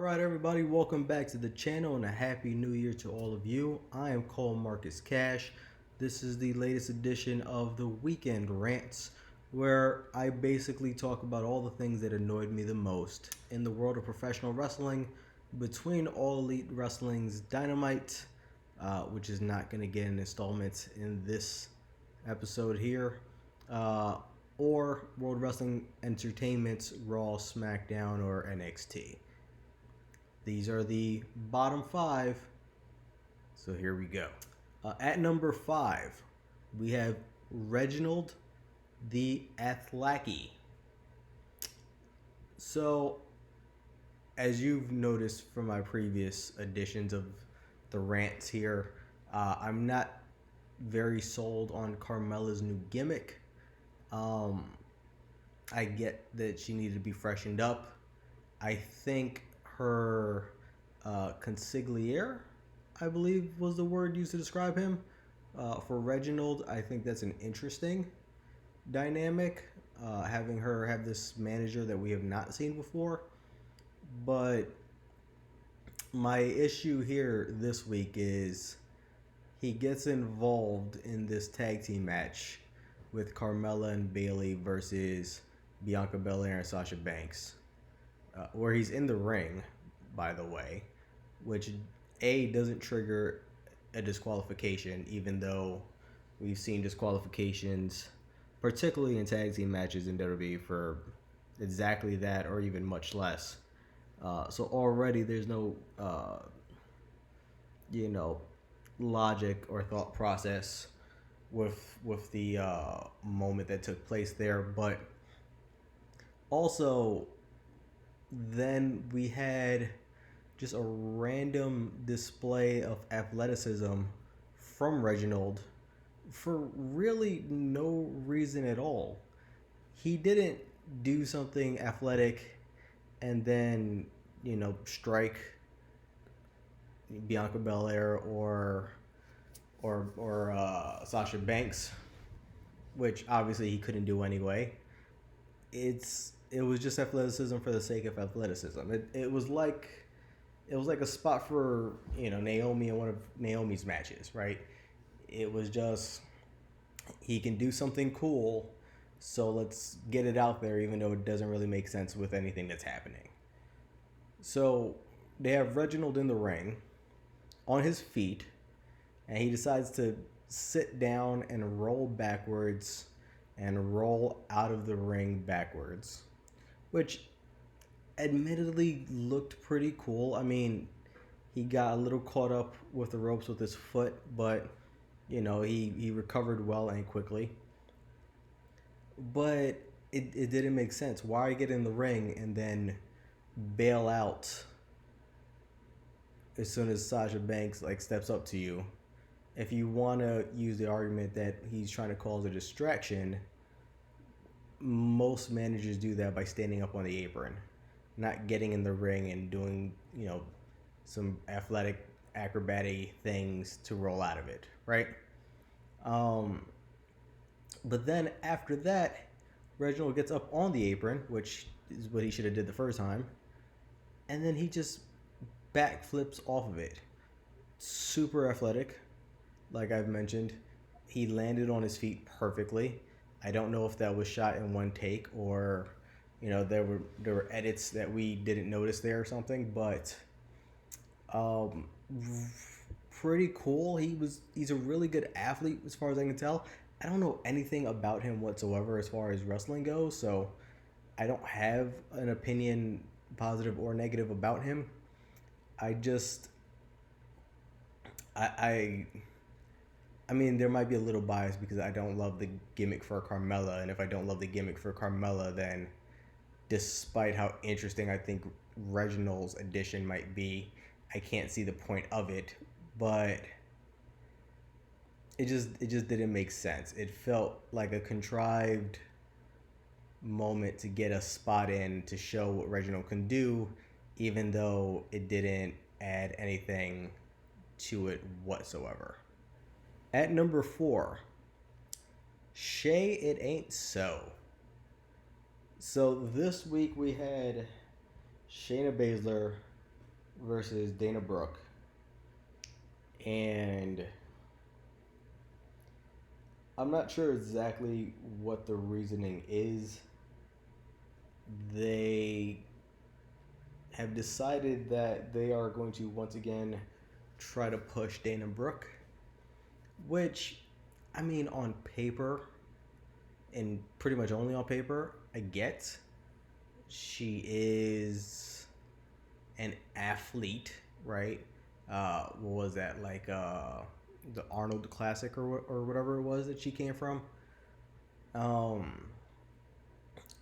Alright everybody, welcome back to the channel and a happy new year to all of you. I am called Marcus Cash. This is the latest edition of the Weekend Rants, where I basically talk about all the things that annoyed me the most in the world of professional wrestling, between All Elite Wrestling's Dynamite, which is not going to get an installment in this episode here, or World Wrestling Entertainment's Raw, Smackdown, or NXT. These are the bottom 5, so here we go. At number 5, we have Reginald the Athlaki. So, as you've noticed from my previous editions of the rants here, I'm not very sold on Carmella's new gimmick. I get that she needed to be freshened up. I think her consigliere, I believe was the word used to describe him, for Reginald. I think that's an interesting dynamic, having her have this manager that we have not seen before. But my issue here this week is he gets involved in this tag team match with Carmella and Bayley versus Bianca Belair and Sasha Banks, where he's in the ring, by the way, which doesn't trigger a disqualification, even though we've seen disqualifications, particularly in tag team matches in WWE, for exactly that or even much less. So already there's no, logic or thought process with the moment that took place there. But also, then we had just a random display of athleticism from Reginald for really no reason at all. He didn't do something athletic and then, strike Bianca Belair or Sasha Banks, which obviously he couldn't do anyway. It was just athleticism for the sake of athleticism. It was like a spot for Naomi in one of Naomi's matches, right? It was just, he can do something cool, so let's get it out there, even though it doesn't really make sense with anything that's happening. So they have Reginald in the ring on his feet, and he decides to sit down and roll backwards and roll out of the ring backwards, which admittedly looked pretty cool. I mean, he got a little caught up with the ropes with his foot, but he recovered well and quickly. But it didn't make sense. Why get in the ring and then bail out as soon as Sasha Banks steps up to you? If you want to use the argument that he's trying to cause a distraction, most managers do that by standing up on the apron, not getting in the ring and doing, some athletic acrobatic things to roll out of it, right? But then after that, Reginald gets up on the apron, which is what he should have did the first time, and then he just backflips off of it. Super athletic, like I've mentioned. He landed on his feet perfectly. I don't know if that was shot in one take or, there were edits that we didn't notice there or something, but pretty cool. He's a really good athlete as far as I can tell. I don't know anything about him whatsoever as far as wrestling goes, so I don't have an opinion, positive or negative, about him. I mean, there might be a little bias because I don't love the gimmick for Carmella, and if I don't love the gimmick for Carmella, then despite how interesting I think Reginald's addition might be, I can't see the point of it. But it just didn't make sense. It felt like a contrived moment to get a spot in to show what Reginald can do, even though it didn't add anything to it whatsoever. At number 4, Shay It Ain't So. So this week we had Shayna Baszler versus Dana Brooke. And I'm not sure exactly what the reasoning is. They have decided that they are going to once again try to push Dana Brooke, which, I mean, on paper, and pretty much only on paper, I get. She is an athlete, right? What was that, like the Arnold Classic or whatever it was that she came from?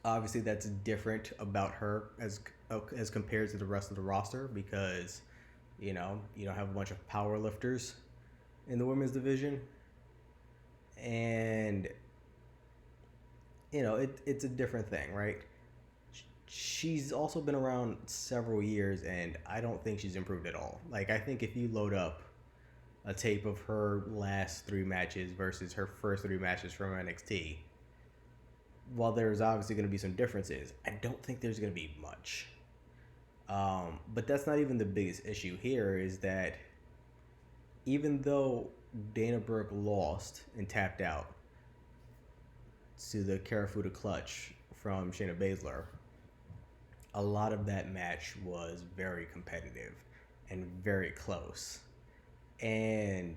Obviously, that's different about her as compared to the rest of the roster because you don't have a bunch of power lifters in the women's division, and it's a different thing, right? She's also been around several years, and I don't think she's improved at all. Like, I think if you load up a tape of her last 3 matches versus her first 3 matches from NXT, while there's obviously going to be some differences, I don't think there's going to be much. But that's not even the biggest issue here, is that even though Dana Brooke lost and tapped out to the Karafuda clutch from Shayna Baszler, a lot of that match was very competitive and very close. And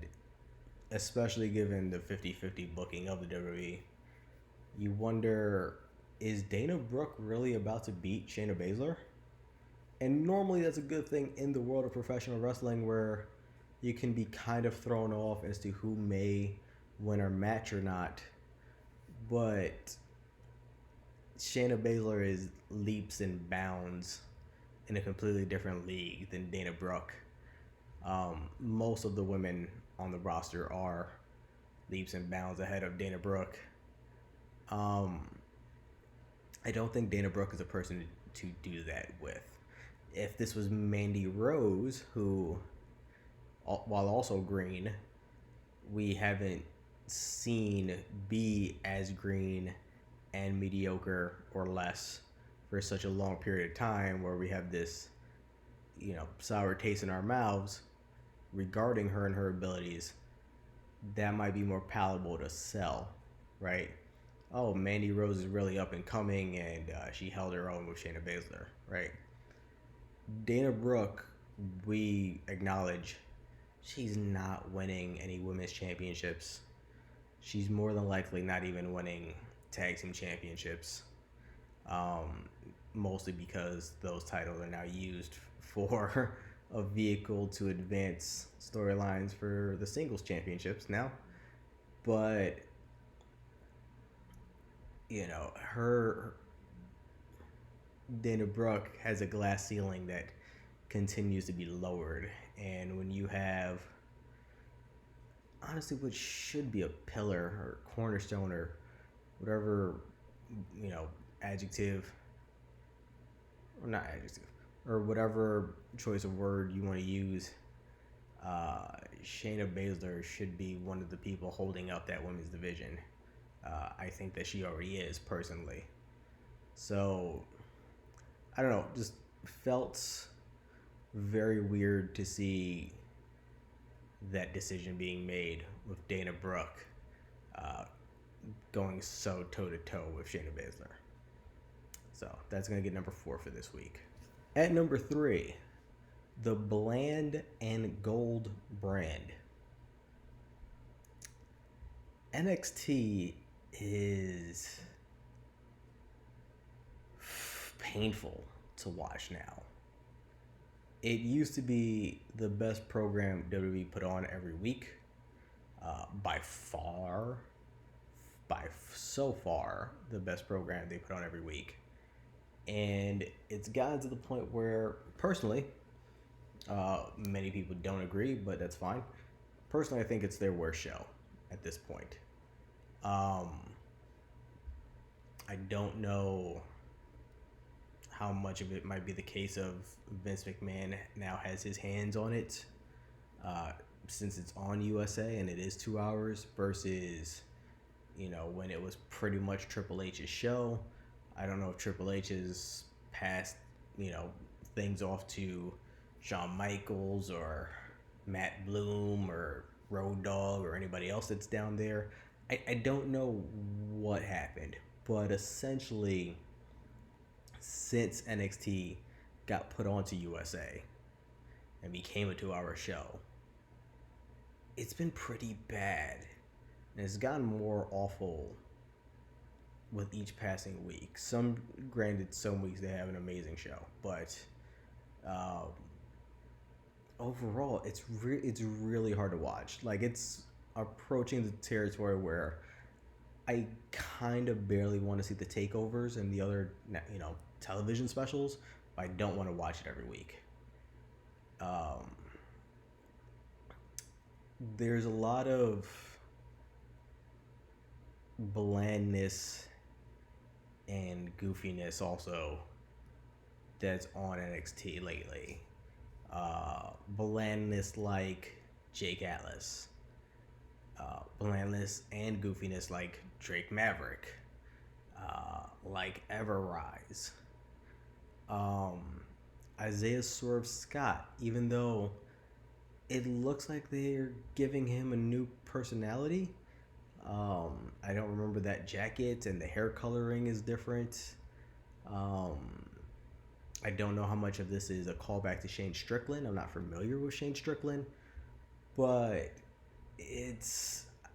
especially given the 50-50 booking of the WWE, you wonder, is Dana Brooke really about to beat Shayna Baszler? And normally that's a good thing in the world of professional wrestling, where you can be kind of thrown off as to who may win a match or not. But Shayna Baszler is leaps and bounds in a completely different league than Dana Brooke. Most of the women on the roster are leaps and bounds ahead of Dana Brooke. I don't think Dana Brooke is a person to do that with. If this was Mandy Rose, who, while also green, we haven't seen be as green and mediocre or less for such a long period of time, where we have this, sour taste in our mouths regarding her and her abilities, that might be more palatable to sell, right? Oh, Mandy Rose is really up and coming, and she held her own with Shayna Baszler, right? Dana Brooke, we acknowledge, she's not winning any women's championships. She's more than likely not even winning tag team championships, mostly because those titles are now used for a vehicle to advance storylines for the singles championships now. But her Dana Brooke has a glass ceiling that continues to be lowered, and when you have honestly what should be a pillar or cornerstone or whatever, adjective, or not adjective, or whatever choice of word you want to use, Shayna Baszler should be one of the people holding up that women's division. I think that she already is, personally. So, I don't know, just felt very weird to see that decision being made with Dana Brooke going so toe-to-toe with Shayna Baszler. So, that's going to get number 4 for this week. At number 3, the Bland and Gold brand. NXT is painful to watch now. It used to be the best program WWE put on every week, so far the best program they put on every week, and it's gotten to the point where, personally, many people don't agree, but that's fine. Personally, I think it's their worst show at this point. I don't know how much of it might be the case of Vince McMahon now has his hands on it, since it's on USA and it is 2 hours versus, when it was pretty much Triple H's show. I don't know if Triple H has passed, things off to Shawn Michaels or Matt Bloom or Road Dogg or anybody else that's down there. I don't know what happened, but essentially, since NXT got put onto USA and became a 2-hour show, it's been pretty bad. And it's gotten more awful with each passing week. Some weeks they have an amazing show, but overall, it's really hard to watch. Like, it's approaching the territory where I kind of barely want to see the takeovers and the other, television specials, but I don't want to watch it every week. There's a lot of blandness and goofiness also that's on NXT lately. Blandness like Jake Atlas. Blandness and goofiness like Drake Maverick. Like Everrise. Isaiah Swerve Scott, even though it looks like they're giving him a new personality. I don't remember that jacket, and the hair coloring is different. I don't know how much of this is a callback to Shane Strickland. I'm not familiar with Shane Strickland, but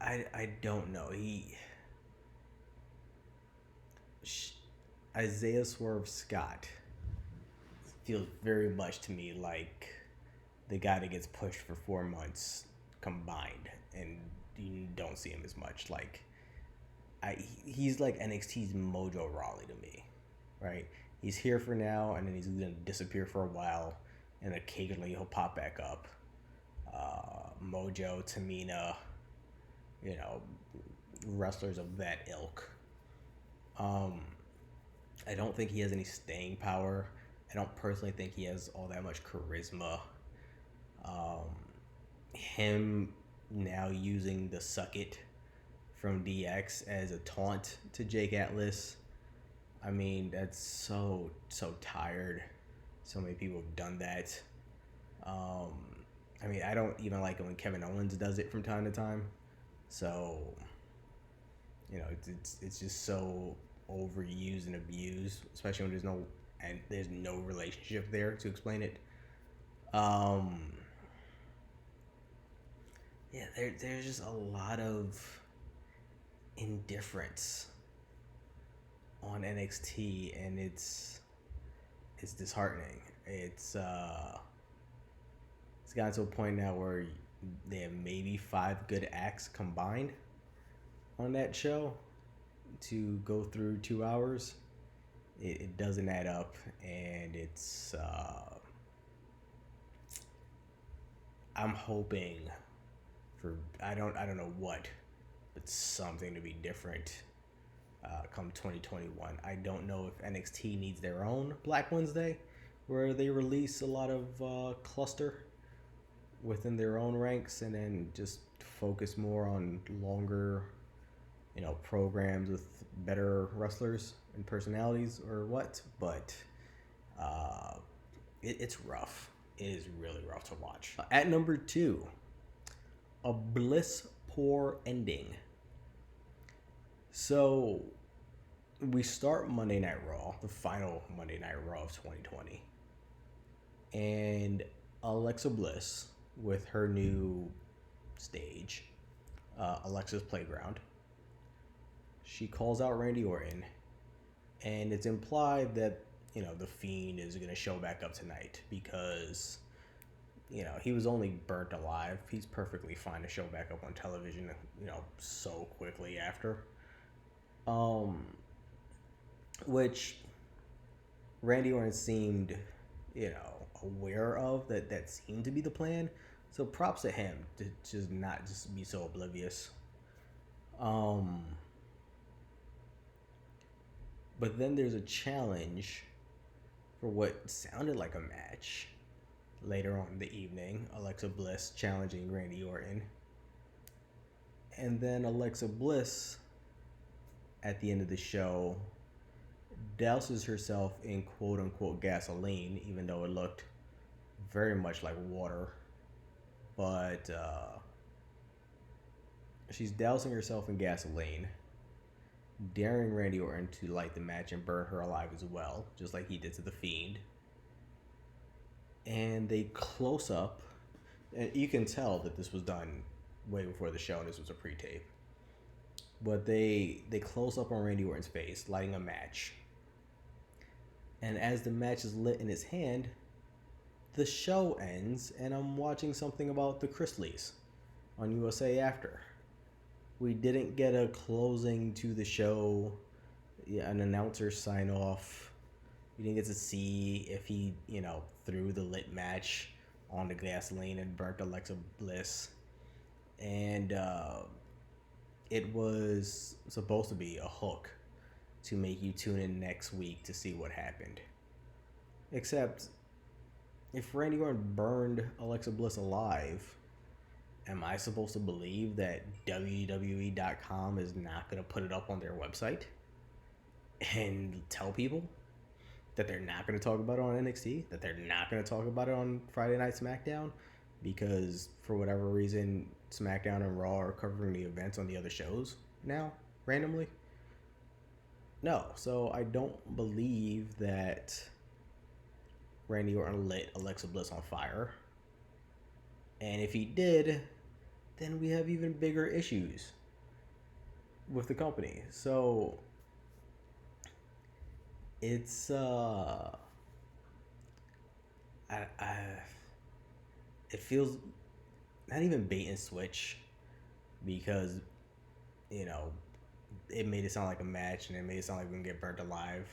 I don't know. Isaiah Swerve Scott feels very much to me like the guy that gets pushed for 4 months combined, and you don't see him as much. Like, he's like NXT's Mojo Rawley to me, right? He's here for now, and then he's gonna disappear for a while, and occasionally he'll pop back up. Mojo, Tamina, wrestlers of that ilk. I don't think he has any staying power. I don't personally think he has all that much charisma. Him now using the Suck It from DX as a taunt to Jake Atlas, I mean, that's so tired. So many people have done that. I mean, I don't even like it when Kevin Owens does it from time to time. So, it's just so overused and abused, especially when there's no relationship there to explain it. Yeah, there's just a lot of indifference on NXT, and it's disheartening. It's gotten to a point now where they have maybe 5 good acts combined on that show to go through 2 hours. It doesn't add up, and it's I'm hoping for I don't know what, but something to be different come 2021. I don't know if NXT needs their own Black Wednesday where they release a lot of cluster within their own ranks, and then just focus more on longer programs with better wrestlers and personalities, or what. But it's rough. It is really rough to watch. At number 2, a bliss poor ending. So we start Monday Night Raw, the final Monday Night Raw of 2020, and Alexa Bliss with her new stage, Alexa's Playground. She calls out Randy Orton, and it's implied that the Fiend is going to show back up tonight because he was only burnt alive. He's perfectly fine to show back up on television so quickly after. Which Randy Orton seemed, aware of that seemed to be the plan. So props to him to just not just be so oblivious. But then there's a challenge for what sounded like a match later on in the evening. Alexa Bliss challenging Randy Orton. And then Alexa Bliss, at the end of the show, douses herself in quote-unquote gasoline, even though it looked very much like water, but she's dousing herself in gasoline, daring Randy Orton to light the match and burn her alive as well, just like he did to The Fiend. And they close up, and you can tell that this was done way before the show and this was a pre-tape. But they close up on Randy Orton's face, lighting a match. And as the match is lit in his hand, the show ends, and I'm watching something about the Chrisleys on USA After. We didn't get a closing to the show, an announcer sign off. We didn't get to see if he, threw the lit match on the gasoline and burnt Alexa Bliss. And it was supposed to be a hook to make you tune in next week to see what happened. Except, if Randy Orton burned Alexa Bliss alive, am I supposed to believe that WWE.com is not going to put it up on their website and tell people that they're not going to talk about it on NXT, that they're not going to talk about it on Friday Night SmackDown, because for whatever reason, SmackDown and Raw are covering the events on the other shows now, randomly? No, so I don't believe that Randy Orton lit Alexa Bliss on fire. And if he did, then we have even bigger issues with the company. So it's it feels not even bait and switch, because it made it sound like a match and it made it sound like we're gonna get burnt alive.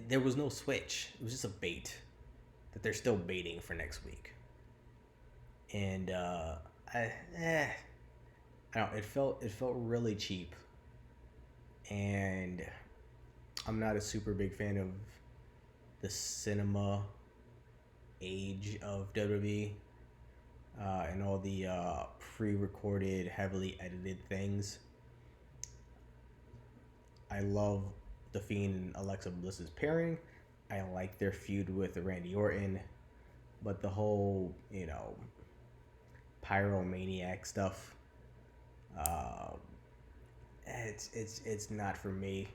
There was no switch. It was just a bait that they're still baiting for next week. And I don't. It felt really cheap, and I'm not a super big fan of the cinema age of WWE and all the pre-recorded, heavily edited things. I love The Fiend and Alexa Bliss's pairing. I like their feud with Randy Orton, but the whole pyromaniac stuff, it's not for me.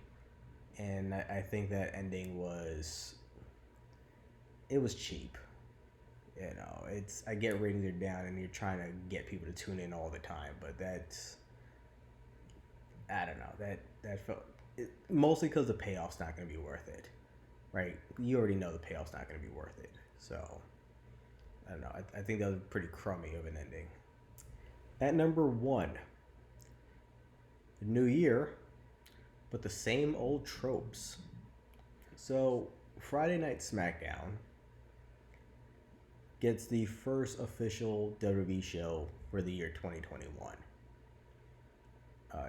And I think that ending was cheap. I get ratings are down and you're trying to get people to tune in all the time, but I don't know, that felt mostly because the payoff's not going to be worth it, right? You already know the payoff's not going to be worth it, so I don't know. I think that was pretty crummy of an ending. At number 1, new year, but the same old tropes. So Friday Night SmackDown gets the first official WWE show for the year 2021.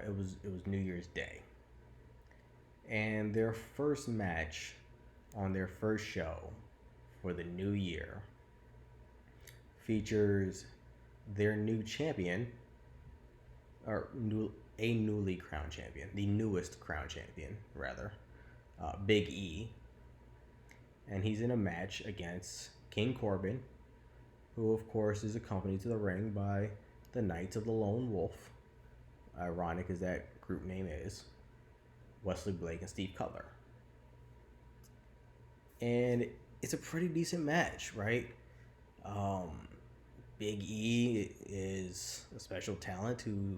It was New Year's Day, and their first match on their first show for the new year features their new champion, a newly crowned champion, the newest crowned champion, rather, Big E. And he's in a match against King Corbin, who, of course, is accompanied to the ring by the Knights of the Lone Wolf, ironic as that group name is, Wesley Blake and Steve Cutler. And it's a pretty decent match, right? Big E is a special talent who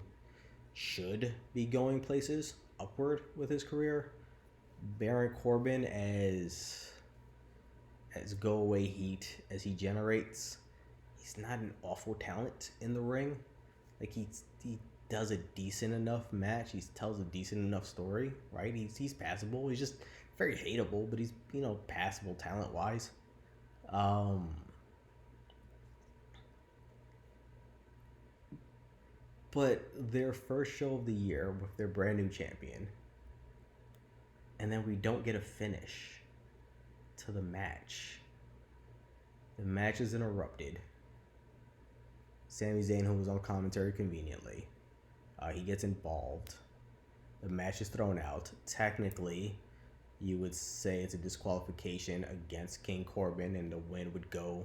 should be going places upward with his career. Baron Corbin, as go away heat as he generates, he's not an awful talent in the ring. Like he does a decent enough match. He tells a decent enough story, right? He's passable. He's just very hateable, but he's passable talent wise. But their first show of the year with their brand new champion, and then we don't get a finish to the match. The match is interrupted. Sami Zayn, who was on commentary conveniently, he gets involved. The match is thrown out. Technically, you would say it's a disqualification against King Corbin, and the win would go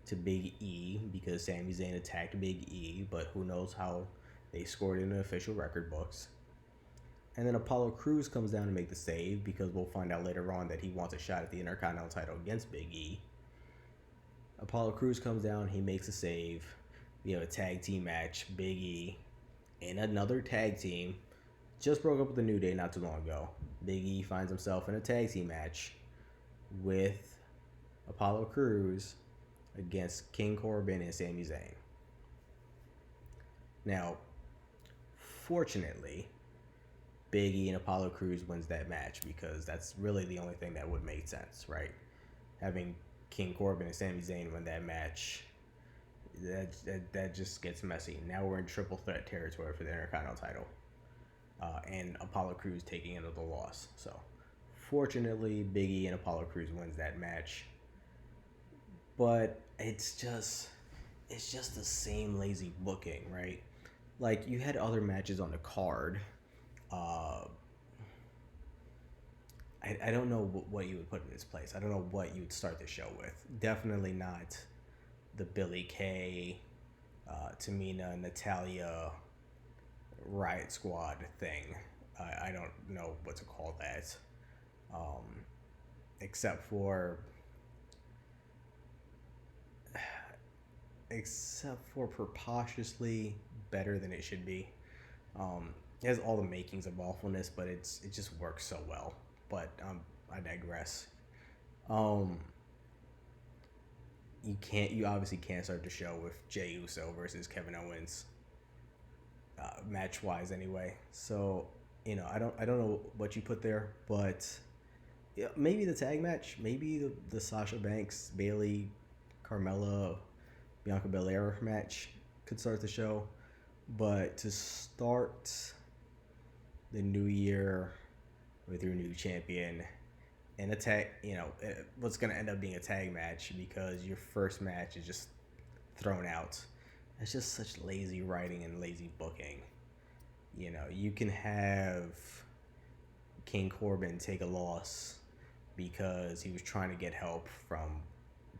to Big E because Sami Zayn attacked Big E, but who knows how they scored in the official record books. And then Apollo Crews comes down to make the save because we'll find out later on that he wants a shot at the Intercontinental title against Big E. Apollo Crews comes down, he makes a save. We have a tag team match. Big E in another tag team. Just broke up with the New Day not too long ago. Big E finds himself in a tag team match with Apollo Crews against King Corbin and Sami Zayn. Now, fortunately, Big E and Apollo Crews wins that match because that's really the only thing that would make sense, right? Having King Corbin and Sami Zayn win that match, that just gets messy. Now we're in triple threat territory for the Intercontinental title. And Apollo Crews taking another loss. So, fortunately, Big E and Apollo Crews wins that match. But it's just the same lazy booking, right? Like, you had other matches on the card. I don't know what you would put in its place. I don't know what you would start the show with. Definitely not the Billy Kay, Tamina, Natalia, Riot Squad thing. I don't know what to call that. Except for preposterously better than it should be. It has all the makings of awfulness, but it just works so well. But I digress. You obviously can't start the show with Jey Uso versus Kevin Owens. Match wise, anyway. So I don't know what you put there, but yeah, maybe the tag match, maybe the Sasha Banks, Bayley, Carmella, Bianca Belair match could start the show. But to start the new year with your new champion in a tag, what's going to end up being a tag match because your first match is just thrown out. It's just such lazy writing and lazy booking. You can have King Corbin take a loss because he was trying to get help from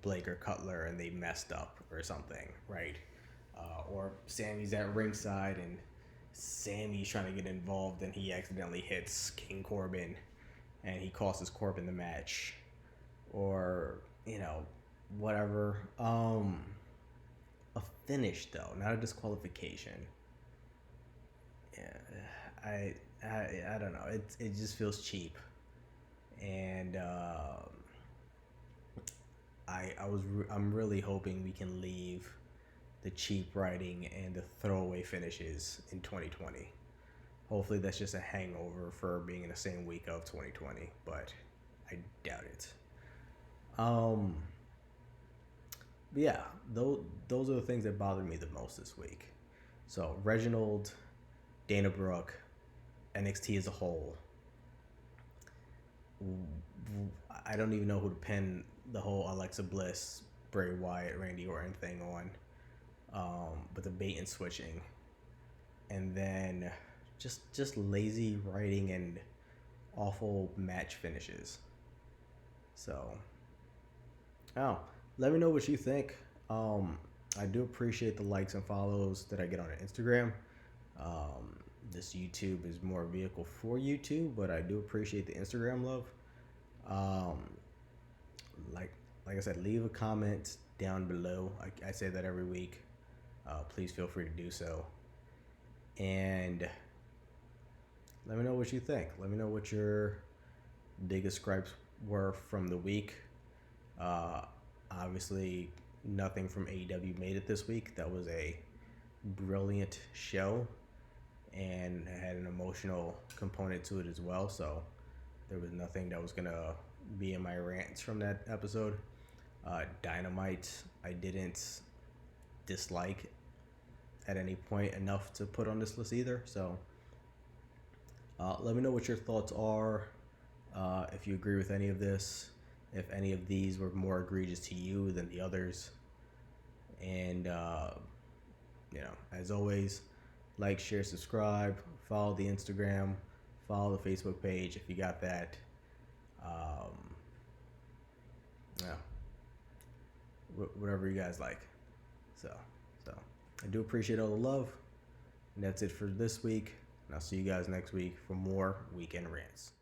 Blake or Cutler and they messed up or something, right? Or Sammy's at ringside and Sammy's trying to get involved and he accidentally hits King Corbin and he costs Corbin the match. Or, whatever. A finish, though, not a disqualification. Yeah, I don't know. It just feels cheap. And I'm really hoping we can leave the cheap writing and the throwaway finishes in 2020. Hopefully that's just a hangover for being in the same week of 2020, but I doubt it. But yeah, those are the things that bothered me the most this week. So Reginald, Dana Brooke, NXT as a whole. I don't even know who to pin the whole Alexa Bliss, Bray Wyatt, Randy Orton thing on. But the bait and switching, and then just lazy writing and awful match finishes. So, let me know what you think. I do appreciate the likes and follows that I get on Instagram. This YouTube is more a vehicle for YouTube, but I do appreciate the Instagram love. Like I said, leave a comment down below. I say that every week. Please feel free to do so. And let me know what you think. Let me know what your biggest gripes were from the week. Obviously, nothing from AEW made it this week. That was a brilliant show and it had an emotional component to it as well. So there was nothing that was going to be in my rants from that episode. Dynamite, I didn't dislike at any point enough to put on this list either. So let me know what your thoughts are. If you agree with any of this, if any of these were more egregious to you than the others. And, as always, like, share, subscribe, follow the Instagram, follow the Facebook page if you got that. Yeah, whatever you guys like. So I do appreciate all the love, and that's it for this week. And I'll see you guys next week for more weekend rants.